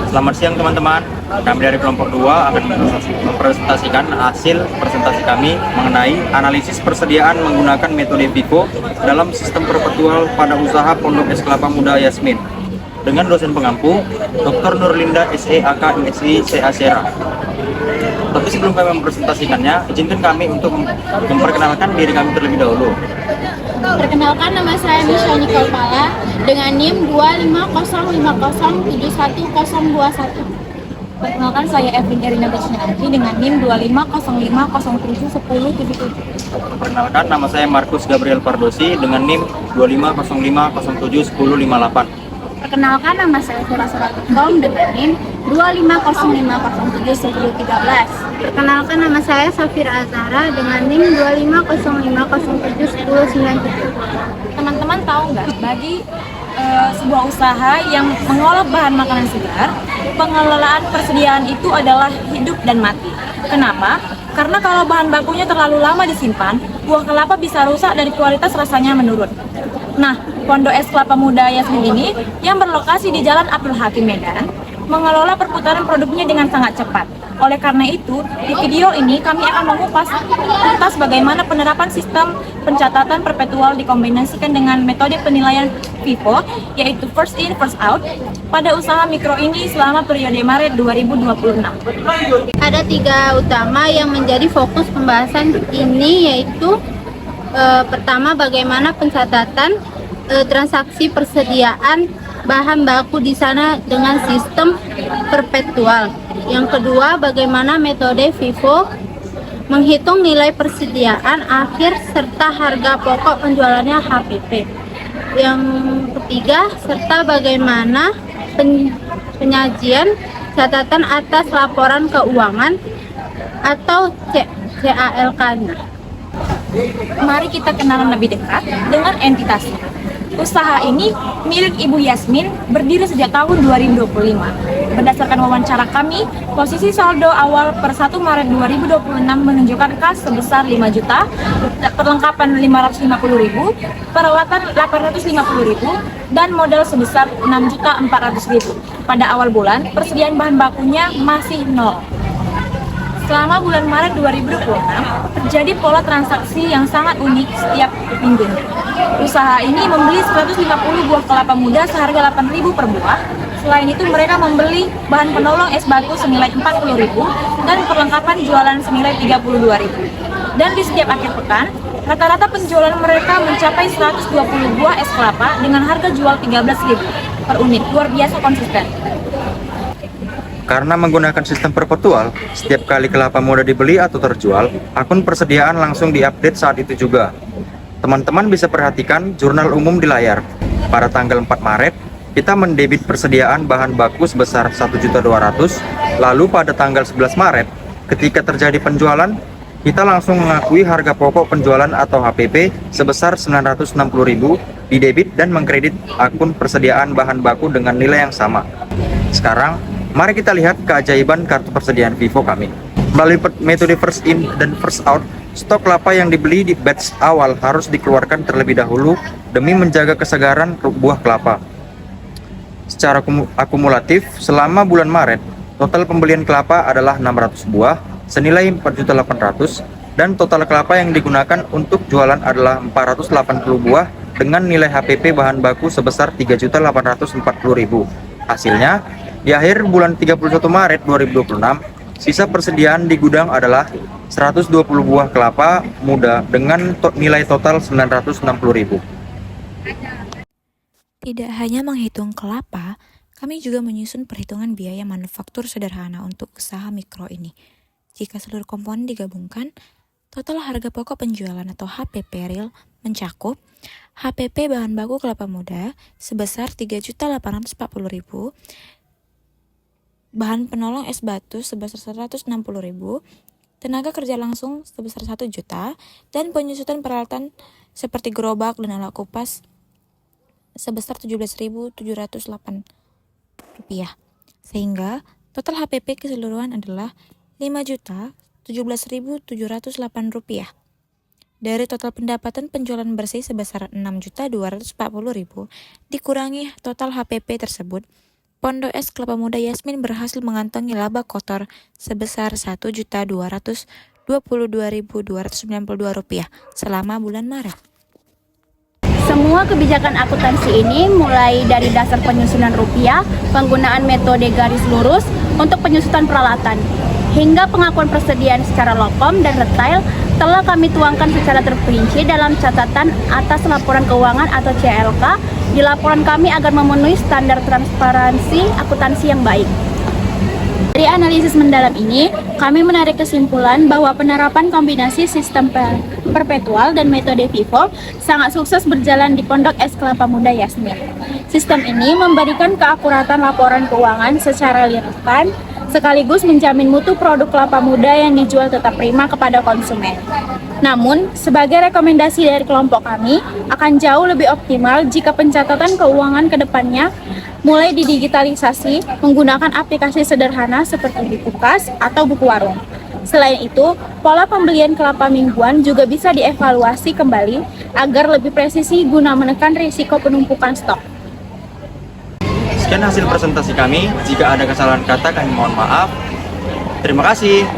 Selamat siang teman-teman, kami dari kelompok 2 akan mempresentasikan hasil presentasi kami mengenai analisis persediaan menggunakan metode FIFO dalam sistem perpetual pada usaha Pondok Es Kelapa Muda Yasmin dengan dosen pengampu Dr. Nurlinda SE AK MSI CA Sera. Tapi sebelum kami mempresentasikannya, izinkan kami untuk memperkenalkan diri kami terlebih dahulu. Perkenalkan, nama saya Michelle Nicole Pala dengan NIM 25050711021. Perkenalkan, saya Evelyn Erina Bacinaji dengan NIM 25050071077. Perkenalkan, nama saya Markus Gabriel Pardosi dengan NIM 25050071058. Perkenalkan, nama saya Vera Suratum dengan NIM 25050071013. Perkenalkan, nama saya Safira Azhara dengan NIM 25050071097. Teman-teman tahu nggak, bagi sebuah usaha yang mengolah bahan makanan segar, pengelolaan persediaan itu adalah hidup dan mati. Kenapa? Karena kalau bahan bakunya terlalu lama disimpan, buah kelapa bisa rusak dan kualitas rasanya menurun. Nah, Pondok Es Kelapa Muda Yasmin ini yang berlokasi di Jalan Abdul Hakim Medan mengelola perputaran produknya dengan sangat cepat. Oleh karena itu, di video ini kami akan mengupas tuntas bagaimana penerapan sistem pencatatan perpetual dikombinasikan dengan metode penilaian FIFO, yaitu first in, first out, pada usaha mikro ini selama periode Maret 2026. Ada 3 utama yang menjadi fokus pembahasan ini, yaitu pertama, bagaimana pencatatan transaksi persediaan bahan baku di sana dengan sistem perpetual. Yang kedua, bagaimana metode FIFO menghitung nilai persediaan akhir serta harga pokok penjualannya HPP. Yang ketiga, serta bagaimana penyajian catatan atas laporan keuangan atau CALK-nya. Mari kita kenalan lebih dekat dengan entitasnya. Usaha ini milik Ibu Yasmin, berdiri sejak tahun 2025. Berdasarkan wawancara kami, posisi saldo awal per 1 Maret 2026 menunjukkan kas sebesar 5 juta, perlengkapan 550.000, peralatan 850.000, dan modal sebesar 6.400.000. Pada awal bulan, persediaan bahan bakunya masih nol. Selama bulan Maret 2026, terjadi pola transaksi yang sangat unik setiap minggunya. Usaha ini membeli 150 buah kelapa muda seharga 8.000 per buah. Selain itu, mereka membeli bahan penolong es batu senilai 40.000 dan perlengkapan jualan senilai 32.000. Dan di setiap akhir pekan, rata-rata penjualan mereka mencapai 120 buah es kelapa dengan harga jual 13.000 per unit. Luar biasa konsisten. Karena menggunakan sistem perpetual, setiap kali kelapa muda dibeli atau terjual, akun persediaan langsung diupdate saat itu juga. Teman-teman bisa perhatikan jurnal umum di layar. Pada tanggal 4 Maret, kita mendebit persediaan bahan baku sebesar 1.200.000, lalu pada tanggal 11 Maret, ketika terjadi penjualan, kita langsung mengakui harga pokok penjualan atau HPP sebesar 960.000, didebit dan mengkredit akun persediaan bahan baku dengan nilai yang sama. Sekarang, mari kita lihat keajaiban kartu persediaan FIFO kami. Melalui metode first in dan first out, stok kelapa yang dibeli di batch awal harus dikeluarkan terlebih dahulu demi menjaga kesegaran buah kelapa. Secara akumulatif, selama bulan Maret, total pembelian kelapa adalah 600 buah senilai 4.800.000 dan total kelapa yang digunakan untuk jualan adalah 480 buah dengan nilai HPP bahan baku sebesar 3.840.000. Hasilnya, di akhir bulan 31 Maret 2026, sisa persediaan di gudang adalah 120 buah kelapa muda dengan nilai total 960.000. Tidak hanya menghitung kelapa, kami juga menyusun perhitungan biaya manufaktur sederhana untuk usaha mikro ini. Jika seluruh komponen digabungkan, total harga pokok penjualan atau HPP real mencakup HPP bahan baku kelapa muda sebesar 3.840.000, bahan penolong es batu sebesar 160.000, tenaga kerja langsung sebesar 1 juta, dan penyusutan peralatan seperti gerobak dan alat kupas sebesar 17.708 rupiah. Sehingga total HPP keseluruhan adalah 5.017.708 rupiah. Dari total pendapatan penjualan bersih sebesar 6.240.000 dikurangi total HPP tersebut, Pondok Es Kelapa Muda Yasmin berhasil mengantongi laba kotor sebesar Rp1.222.292 selama bulan Maret. Semua kebijakan akuntansi ini mulai dari dasar penyusunan rupiah, penggunaan metode garis lurus untuk penyusutan peralatan, hingga pengakuan persediaan secara lokom dan retail telah kami tuangkan secara terperinci dalam catatan atas laporan keuangan atau CLK di laporan kami agar memenuhi standar transparansi akuntansi yang baik. Dari analisis mendalam ini, kami menarik kesimpulan bahwa penerapan kombinasi sistem perpetual dan metode FIFO sangat sukses berjalan di Pondok Es Kelapa Muda Yasmin. Sistem ini memberikan keakuratan laporan keuangan secara linear, sekaligus menjamin mutu produk kelapa muda yang dijual tetap prima kepada konsumen. Namun, sebagai rekomendasi dari kelompok kami, akan jauh lebih optimal jika pencatatan keuangan ke depannya mulai didigitalisasi menggunakan aplikasi sederhana seperti buku kas atau buku warung. Selain itu, pola pembelian kelapa mingguan juga bisa dievaluasi kembali agar lebih presisi guna menekan risiko penumpukan stok. Sekian hasil presentasi kami. Jika ada kesalahan kata, kami mohon maaf. Terima kasih.